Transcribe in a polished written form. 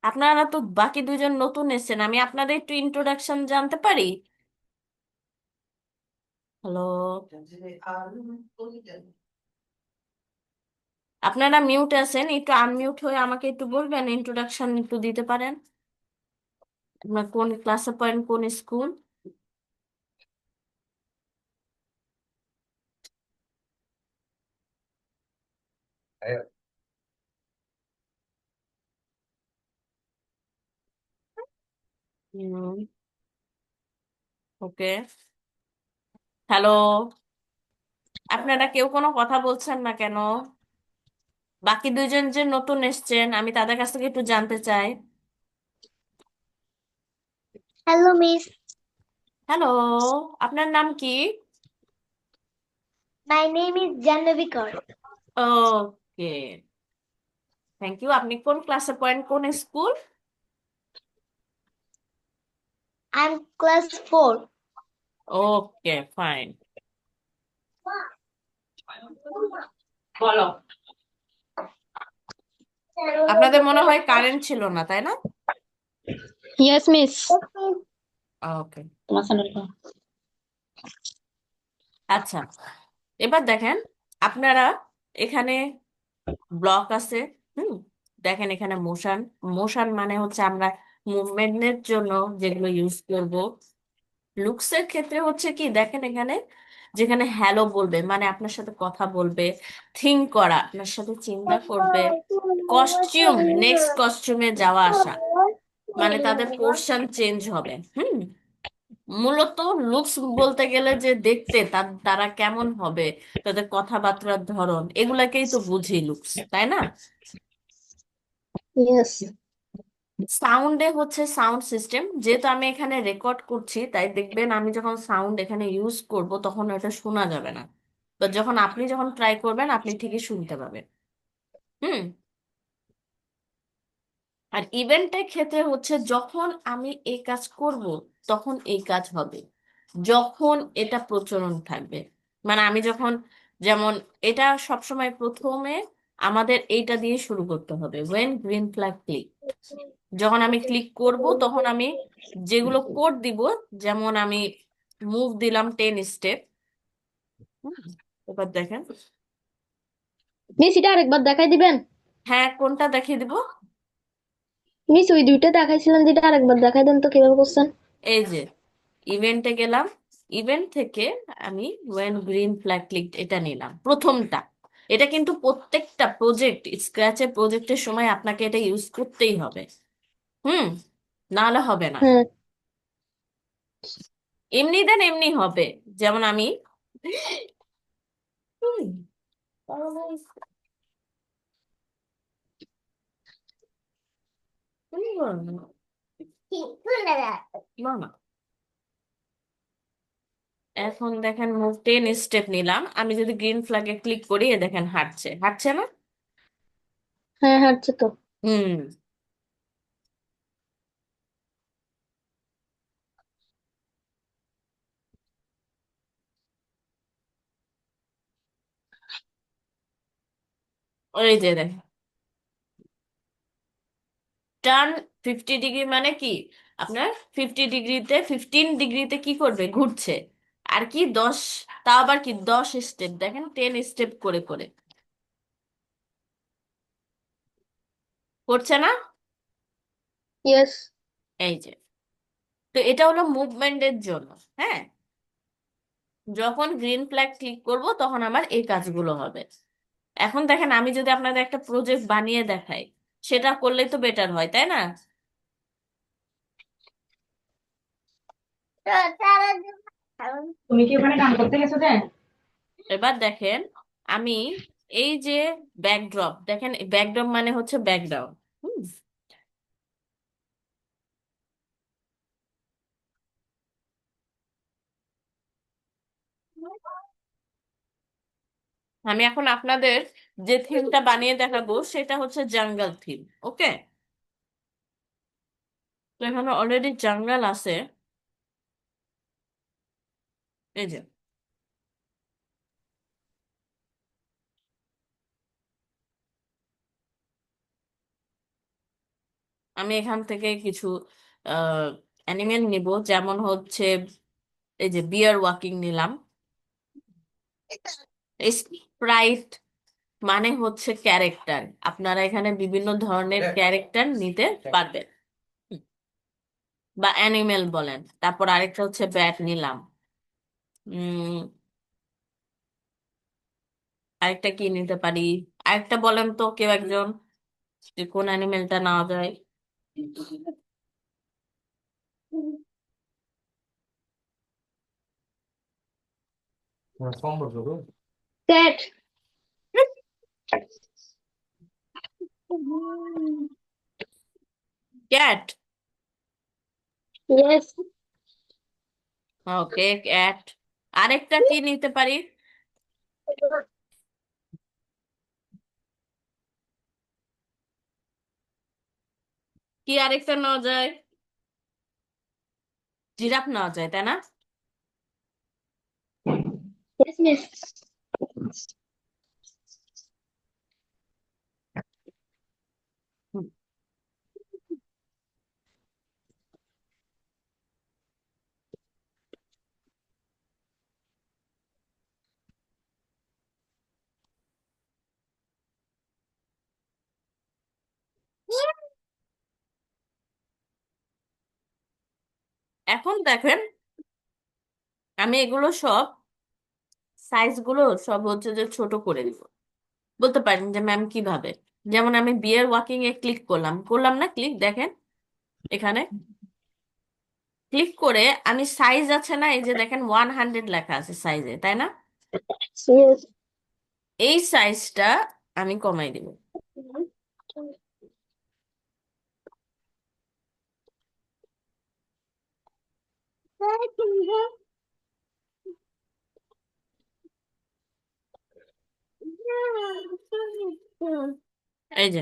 আপনারা তো বাকি দুজন নতুন এসেছেন, আমি আপনাদের একটু ইন্ট্রোডাকশন জানতে পারি? হ্যালো, আপনারা মিউট আছেন, একটু আনমিউট হয়ে আমাকে একটু বলবেন, ইন্ট্রোডাকশন একটু দিতে পারেন? আপনার কোন ক্লাসে পড়েন, কোন স্কুল? হুম, ওকে। হ্যালো, আপনারা কেউ কোনো কথা বলছেন না কেন? বাকি দুইজন যে নতুন এসেছেন, আমি তাদের কাছ থেকে একটু জানতে চাই। হ্যালো মিস, হ্যালো, আপনার নাম কি? মাই নেম ইজ জাহ্নবী কর। ওকে, থ্যাংক ইউ। আপনি কোন ক্লাসে পড়েন, কোন school? I am class 4। Okay, fine. বলো। আপনাদের মনে হয় কারেন্ট ছিল না, তাই না? Yes miss. ওকে, তোমার চ্যানেল আচ্ছা। এবার দেখেন, আপনারা এখানে ব্লক আছে। হুম, দেখেন এখানে মোশন। মোশন মানে হচ্ছে আমরা মুভমেন্টের জন্য যেগুলো ইউজ করব। লুকসের ক্ষেত্রে হচ্ছে কি, দেখেন এখানে যেখানে হ্যালো বলবে মানে আপনার সাথে কথা বলবে, থিঙ্ক করা আপনার সাথে চিন্তা করবে, কস্টিউম নেক্সট কস্টিউমে যাওয়া আসা মানে তাদের পোর্শন চেঞ্জ হবে। হুম, মূলত লুকস বলতে গেলে যে দেখতে তারা কেমন হবে, তাদের কথাবার্তার ধরন, এগুলাকেই তো বুঝি লুকস, তাই না? ইয়েস। সাউন্ডে হচ্ছে সাউন্ড সিস্টেম, যেহেতু আমি এখানে রেকর্ড করছি তাই দেখবেন আমি যখন সাউন্ড এখানে ইউজ করব তখন এটা শোনা যাবে না, তো যখন আপনি যখন ট্রাই করবেন আপনি ঠিকই শুনতে পাবেন। হুম। আর ইভেন্টের ক্ষেত্রে হচ্ছে যখন আমি এই কাজ করব তখন এই কাজ হবে, যখন এটা প্রচলন থাকবে। মানে আমি যখন, যেমন এটা সবসময় প্রথমে আমাদের এইটা দিয়ে শুরু করতে হবে, ওয়েন গ্রিন ফ্ল্যাগ ক্লিক। যখন আমি ক্লিক করব তখন আমি যেগুলো কোড দিব, যেমন আমি মুভ দিলাম 10 স্টেপ। এবার দেখেন। মিস, এটা আরেকবার দেখাই দিবেন? হ্যাঁ, কোনটা দেখিয়ে দিব? মিস, ওই দুইটা দেখাইছিলেন, যেটা আরেকবার দেখাই দেন তো কিভাবে করছেন। এই যে ইভেন্টে গেলাম, ইভেন্ট থেকে আমি ওয়েন গ্রিন ফ্ল্যাগ ক্লিক এটা নিলাম প্রথমটা। এটা কিন্তু প্রত্যেকটা প্রজেক্ট, স্ক্র্যাচের প্রজেক্টের সময় আপনাকে এটা ইউজ করতেই হবে। হুম, নাহলে হবে না। হ্যাঁ। এমনি দেন এমনি হবে। যেমন আমি হুম, না না, এখন দেখেন মুভ 10 স্টেপ নিলাম, আমি যদি গ্রিন ফ্ল্যাগে ক্লিক করি এ দেখেন হাঁটছে, হাঁটছে না? হ্যাঁ, হাঁটছে তো। হুম, ওই যে দেখেন টার্ন 50 ডিগ্রি মানে কি, আপনার 50 ডিগ্রিতে 15 ডিগ্রিতে কি করবে, ঘুরছে। আর কি 10, তাও আবার কি 10 স্টেপ, দেখেন 10 স্টেপ করে করে করছে না? ইয়েস। এই যে, তো এটা হলো মুভমেন্টের জন্য। হ্যাঁ, যখন গ্রিন ফ্ল্যাগ ক্লিক করব তখন আমার এই কাজগুলো হবে। এখন দেখেন আমি যদি আপনাদের একটা প্রজেক্ট বানিয়ে দেখাই, সেটা করলেই তো বেটার হয়, তাই না? তুমি কি ওখানে গান করতে গেছো যে? এবার দেখেন আমি এই যে ব্যাকড্রপ, দেখেন ব্যাকড্রপ মানে হচ্ছে ব্যাকগ্রাউন্ড। আমি এখন আপনাদের যে থিমটা বানিয়ে দেখাবো সেটা হচ্ছে জাঙ্গল থিম। ওকে, তো এখানে অলরেডি জাঙ্গল আছে। এই যে, আমি এখান থেকে কিছু অ্যানিমেল নিব, যেমন হচ্ছে এই যে বিয়ার ওয়াকিং নিলাম। স্প্রাইট মানে হচ্ছে ক্যারেক্টার, আপনারা এখানে বিভিন্ন ধরনের ক্যারেক্টার নিতে পারবেন, হুম, বা অ্যানিমেল বলেন। তারপর আরেকটা হচ্ছে ব্যাট নিলাম। উম আরেকটা কি নিতে পারি? আরেকটা বলেন তো কেউ একজন, যে কোন অ্যানিমেলটা নেওয়া যায়। ক্যাট। ক্যাট। ইয়েস। ওকে, ক্যাট। আরেকটা কি নিতে পারি? কি আরেকটা নেওয়া যায়? জিরাফ নেওয়া যায়, তাই না? Yes miss. হুম। এখন দেখেন, আমি এগুলো সব সাইজ গুলো সব হচ্ছে যে ছোট করে দিব। বলতে পারেন যে ম্যাম কিভাবে? যেমন আমি বিয়ার ওয়াকিং এ ক্লিক করলাম, করলাম না ক্লিক, দেখেন এখানে ক্লিক করে আমি সাইজ আছে না, এই যে দেখেন 100 লেখা আছে সাইজে, তাই না? ইয়েস। এই সাইজটা আমি কমাই দিব। এই যে